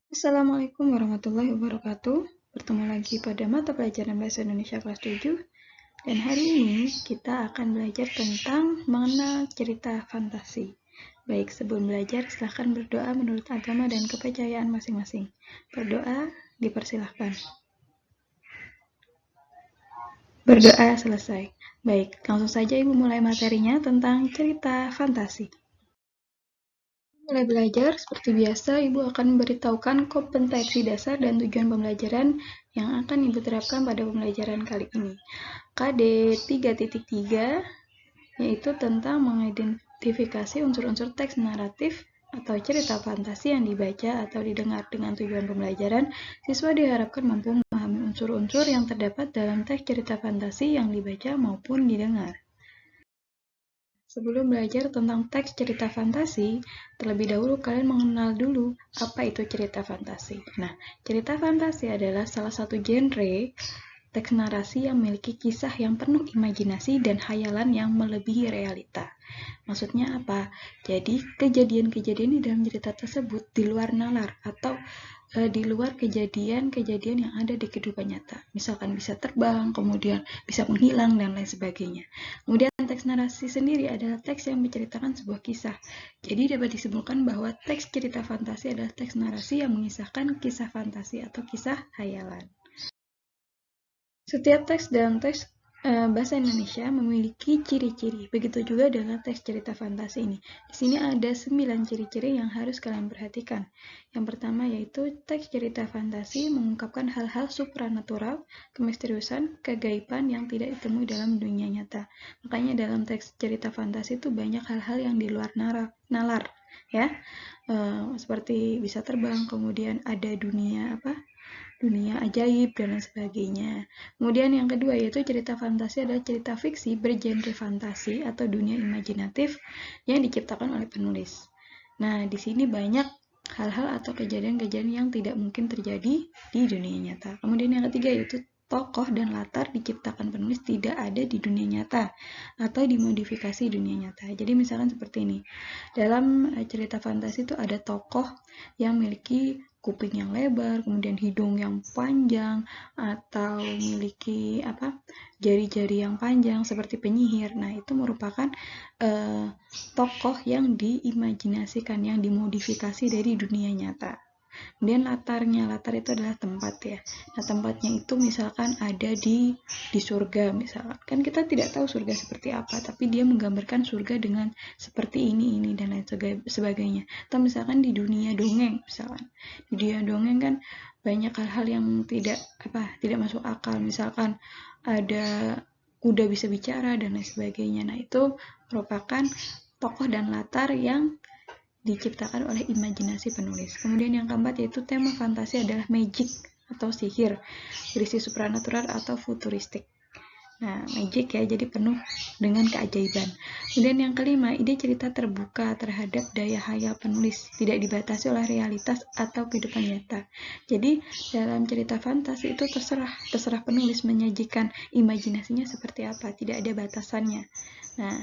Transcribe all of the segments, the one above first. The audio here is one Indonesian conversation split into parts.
Assalamualaikum warahmatullahi wabarakatuh. Bertemu lagi pada mata pelajaran Bahasa Indonesia kelas 7. Dan hari ini kita akan belajar tentang mengenal cerita fantasi. Baik, sebelum belajar silahkan berdoa menurut agama dan kepercayaan masing-masing. Berdoa dipersilahkan. Berdoa selesai. Baik, langsung saja Ibu mulai materinya tentang cerita fantasi. Mulai belajar, seperti biasa, Ibu akan memberitahukan kompetensi dasar dan tujuan pembelajaran yang akan Ibu terapkan pada pembelajaran kali ini. KD 3.3, yaitu tentang mengidentifikasi unsur-unsur teks naratif atau cerita fantasi yang dibaca atau didengar. Dengan tujuan pembelajaran, siswa diharapkan mampu memahami unsur-unsur yang terdapat dalam teks cerita fantasi yang dibaca maupun didengar. Sebelum belajar tentang teks cerita fantasi, terlebih dahulu kalian mengenal dulu apa itu cerita fantasi. Nah, cerita fantasi adalah salah satu genre teks narasi yang memiliki kisah yang penuh imajinasi dan hayalan yang melebihi realita. Maksudnya apa? Jadi, kejadian-kejadian di dalam cerita tersebut di luar nalar atau di luar kejadian-kejadian yang ada di kehidupan nyata. Misalkan bisa terbang, kemudian bisa menghilang, dan lain sebagainya. Kemudian teks narasi sendiri adalah teks yang menceritakan sebuah kisah. Jadi dapat disimpulkan bahwa teks cerita fantasi adalah teks narasi yang mengisahkan kisah fantasi atau kisah hayalan. Setiap teks dalam teks bahasa Indonesia memiliki ciri-ciri. Begitu juga dengan teks cerita fantasi ini. Di sini ada 9 ciri-ciri yang harus kalian perhatikan. Yang pertama yaitu teks cerita fantasi mengungkapkan hal-hal supranatural, kemisteriusan, kegaiban yang tidak ditemui dalam dunia nyata. Makanya dalam teks cerita fantasi itu banyak hal-hal yang di luar nalar, ya. Seperti bisa terbang, kemudian ada dunia ajaib, dan lain sebagainya. Kemudian yang kedua yaitu cerita fantasi adalah cerita fiksi bergenre fantasi atau dunia imajinatif yang diciptakan oleh penulis. Nah, di sini banyak hal-hal atau kejadian-kejadian yang tidak mungkin terjadi di dunia nyata. Kemudian yang ketiga yaitu tokoh dan latar diciptakan penulis tidak ada di dunia nyata atau dimodifikasi dunia nyata. Jadi misalkan seperti ini. Dalam cerita fantasi itu ada tokoh yang memiliki kuping yang lebar, kemudian hidung yang panjang, atau memiliki jari-jari yang panjang seperti penyihir. Nah, itu merupakan tokoh yang diimajinasikan, yang dimodifikasi dari dunia nyata. Kemudian latar itu adalah tempat ya. Nah, tempatnya itu misalkan ada di surga misalkan. Kan kita tidak tahu surga seperti apa, tapi dia menggambarkan surga dengan seperti ini dan lain sebagainya. Atau misalkan di dunia dongeng misalkan. Di dunia dongeng kan banyak hal-hal yang tidak masuk akal. Misalkan ada kuda bisa bicara dan lain sebagainya. Nah, itu merupakan tokoh dan latar yang diciptakan oleh imajinasi penulis. Kemudian yang keempat yaitu tema fantasi adalah magic atau sihir, berisi supranatural atau futuristik. Nah, magic ya, jadi penuh dengan keajaiban. Kemudian yang kelima, ide cerita terbuka terhadap daya hayal penulis, tidak dibatasi oleh realitas atau kehidupan nyata. Jadi, dalam cerita fantasi itu terserah penulis menyajikan imajinasinya seperti apa, tidak ada batasannya. Nah,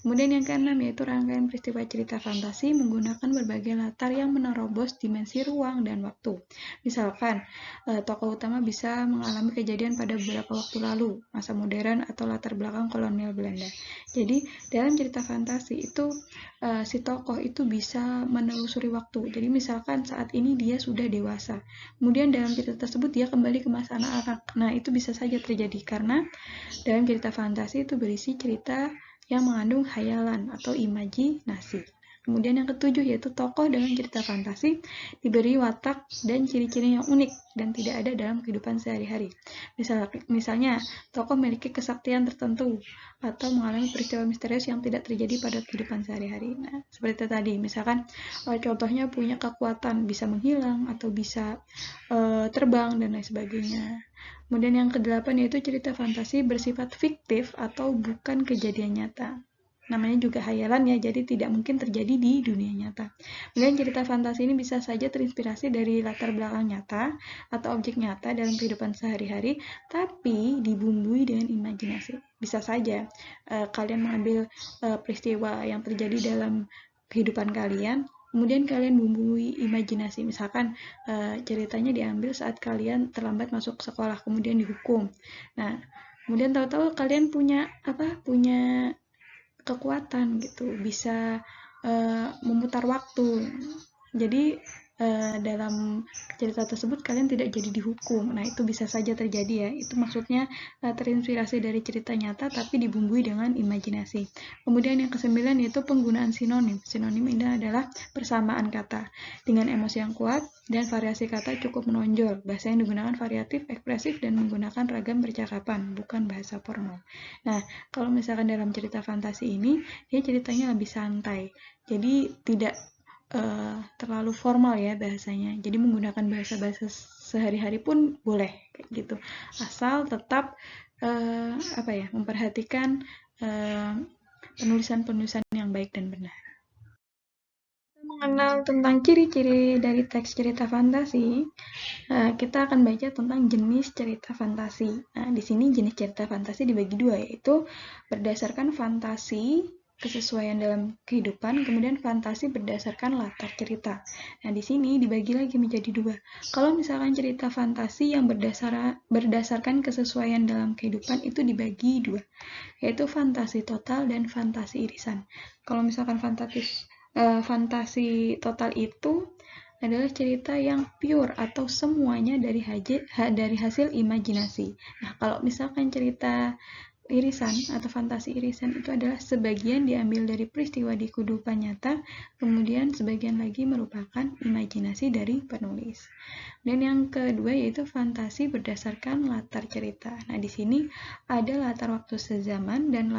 kemudian yang keenam yaitu rangkaian peristiwa cerita fantasi menggunakan berbagai latar yang menerobos dimensi ruang dan waktu. Misalkan, tokoh utama bisa mengalami kejadian pada beberapa waktu lalu, masa modern atau latar belakang kolonial Belanda. Jadi, dalam cerita fantasi itu si tokoh itu bisa menelusuri waktu. Jadi, misalkan saat ini dia sudah dewasa. Kemudian dalam cerita tersebut dia kembali ke masa anak-anak. Nah, itu bisa saja terjadi karena dalam cerita fantasi itu berisi cerita yang mengandung hayalan atau imajinasi. Kemudian yang ketujuh yaitu tokoh dalam cerita fantasi diberi watak dan ciri-ciri yang unik dan tidak ada dalam kehidupan sehari-hari. Misalnya, tokoh memiliki kesaktian tertentu atau mengalami peristiwa misterius yang tidak terjadi pada kehidupan sehari-hari. Nah, seperti tadi, misalkan contohnya punya kekuatan bisa menghilang atau bisa terbang dan lain sebagainya. Kemudian yang kedelapan yaitu cerita fantasi bersifat fiktif atau bukan kejadian nyata. Namanya juga hayalan ya, jadi tidak mungkin terjadi di dunia nyata. Kemudian cerita fantasi ini bisa saja terinspirasi dari latar belakang nyata atau objek nyata dalam kehidupan sehari-hari, tapi dibumbui dengan imajinasi. Bisa saja kalian mengambil peristiwa yang terjadi dalam kehidupan kalian, Kemudian kalian bumbui imajinasi, misalkan ceritanya diambil saat kalian terlambat masuk sekolah, kemudian dihukum. Nah, kemudian tahu-tahu kalian punya kekuatan gitu, bisa memutar waktu. Jadi dalam cerita tersebut kalian tidak jadi dihukum. Nah, itu bisa saja terjadi ya. Itu maksudnya terinspirasi dari cerita nyata tapi dibumbui dengan imajinasi. Kemudian yang ke-9 yaitu penggunaan sinonim. Sinonim ini adalah persamaan kata dengan emosi yang kuat dan variasi kata cukup menonjol. Bahasa yang digunakan variatif, ekspresif, dan menggunakan ragam percakapan, bukan bahasa formal. Nah, kalau misalkan dalam cerita fantasi ini, dia ceritanya lebih santai. Jadi tidak terlalu formal ya bahasanya. Jadi menggunakan bahasa-bahasa sehari-hari pun boleh kayak gitu. Asal tetap memperhatikan penulisan-penulisan yang baik dan benar. Mengenal tentang ciri-ciri dari teks cerita fantasi, kita akan baca tentang jenis cerita fantasi. Nah, di sini jenis cerita fantasi dibagi dua, yaitu berdasarkan fantasi kesesuaian dalam kehidupan, kemudian fantasi berdasarkan latar cerita. Nah, di sini dibagi lagi menjadi dua. Kalau misalkan cerita fantasi yang berdasarkan kesesuaian dalam kehidupan itu dibagi dua, yaitu fantasi total dan fantasi irisan. Kalau misalkan fantasi total itu adalah cerita yang pure atau semuanya dari hasil imajinasi. Nah, kalau misalkan cerita irisan atau fantasi irisan itu adalah sebagian diambil dari peristiwa di kehidupan nyata, kemudian sebagian lagi merupakan imajinasi dari penulis. Dan yang kedua yaitu fantasi berdasarkan latar cerita. Nah, di sini ada latar waktu sezaman dan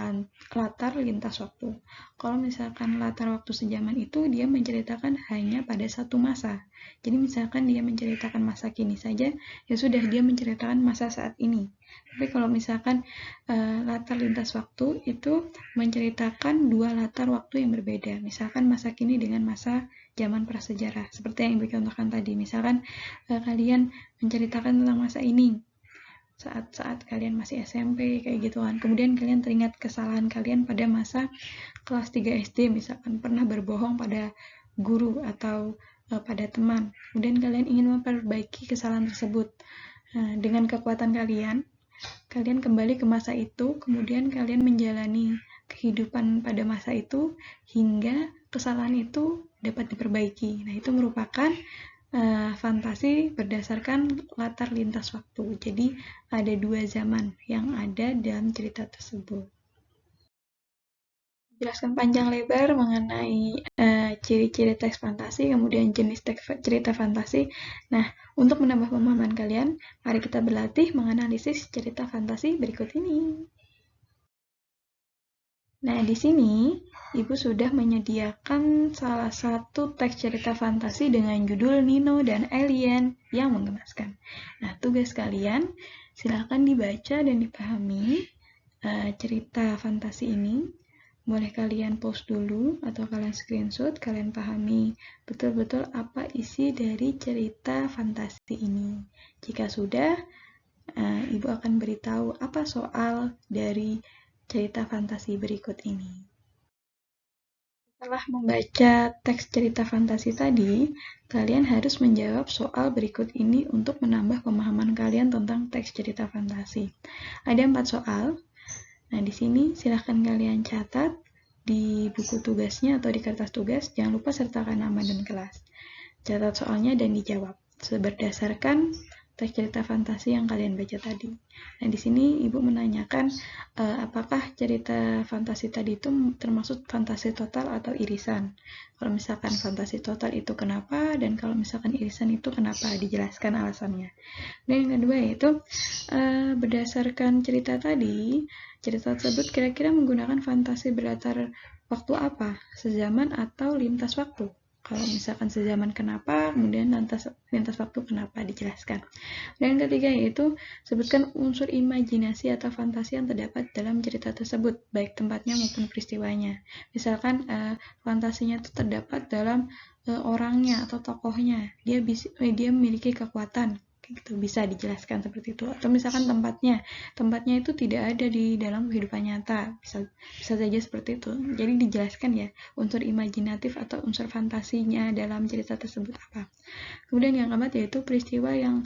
latar lintas waktu. Kalau misalkan latar waktu sezaman itu dia menceritakan hanya pada satu masa. Jadi misalkan dia menceritakan masa kini saja, ya sudah dia menceritakan masa saat ini. Tapi kalau misalkan latar lintas waktu itu menceritakan dua latar waktu yang berbeda. Misalkan masa kini dengan masa zaman prasejarah. Seperti yang Ibu contohkan tadi. Misalkan kalian menceritakan tentang masa ini saat kalian masih SMP kayak gitu kan. Kemudian kalian teringat kesalahan kalian pada masa kelas 3 SD, misalkan pernah berbohong pada guru atau pada teman. Kemudian kalian ingin memperbaiki kesalahan tersebut. Dengan kekuatan kalian kembali ke masa itu, kemudian kalian menjalani kehidupan pada masa itu hingga kesalahan itu dapat diperbaiki. Nah, itu merupakan fantasi berdasarkan latar lintas waktu. Jadi ada dua zaman yang ada dalam cerita tersebut. Jelaskan panjang lebar mengenai ciri-ciri teks fantasi, kemudian jenis teks cerita fantasi. Nah, untuk menambah pemahaman kalian, mari kita berlatih menganalisis cerita fantasi berikut ini. Nah, di sini Ibu sudah menyediakan salah satu teks cerita fantasi dengan judul Nino dan Alien yang menggemaskan. Nah, tugas kalian silakan dibaca dan dipahami cerita fantasi ini. Boleh kalian post dulu atau kalian screenshot, kalian pahami betul-betul apa isi dari cerita fantasi ini. Jika sudah, Ibu akan beritahu apa soal dari cerita fantasi berikut ini. Setelah membaca teks cerita fantasi tadi, kalian harus menjawab soal berikut ini untuk menambah pemahaman kalian tentang teks cerita fantasi. Ada 4 soal. Nah, di sini silahkan kalian catat di buku tugasnya atau di kertas tugas. Jangan lupa sertakan nama dan kelas. Catat soalnya dan dijawab berdasarkan teks cerita fantasi yang kalian baca tadi. Nah, di sini Ibu menanyakan apakah cerita fantasi tadi itu termasuk fantasi total atau irisan. Kalau misalkan fantasi total itu kenapa, dan kalau misalkan irisan itu kenapa, dijelaskan alasannya. Dan yang kedua yaitu berdasarkan cerita tadi, cerita tersebut kira-kira menggunakan fantasi berlatar waktu apa? Sezaman atau lintas waktu? Kalau misalkan sezaman kenapa, kemudian lintas waktu kenapa, dijelaskan. Dan yang ketiga yaitu sebutkan unsur imajinasi atau fantasi yang terdapat dalam cerita tersebut, baik tempatnya maupun peristiwanya. Misalkan fantasinya itu terdapat dalam orangnya atau tokohnya, dia memiliki kekuatan gitu. Bisa dijelaskan seperti itu. Atau misalkan tempatnya itu tidak ada di dalam kehidupan nyata, bisa saja seperti itu. Jadi dijelaskan ya unsur imajinatif atau unsur fantasinya dalam cerita tersebut apa. Kemudian yang keempat yaitu peristiwa yang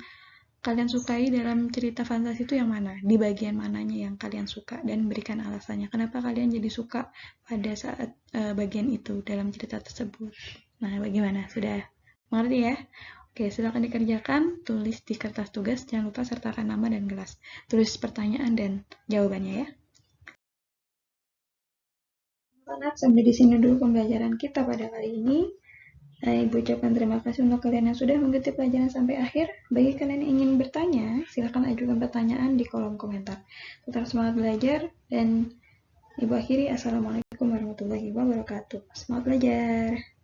kalian sukai dalam cerita fantasi itu yang mana? Di bagian mananya yang kalian suka, dan berikan alasannya. Kenapa kalian jadi suka pada saat bagian itu dalam cerita tersebut? Nah, bagaimana? Sudah mengerti ya? Oke, silakan dikerjakan. Tulis di kertas tugas. Jangan lupa sertakan nama dan kelas. Tulis pertanyaan dan jawabannya ya. Sampai di sini dulu pembelajaran kita pada kali ini. Ibu ucapkan terima kasih untuk kalian yang sudah mengikuti pelajaran sampai akhir. Bagi kalian yang ingin bertanya, silakan ajukan pertanyaan di kolom komentar. Tetap semangat belajar, dan Ibu akhiri, Assalamualaikum warahmatullahi wabarakatuh. Semangat belajar!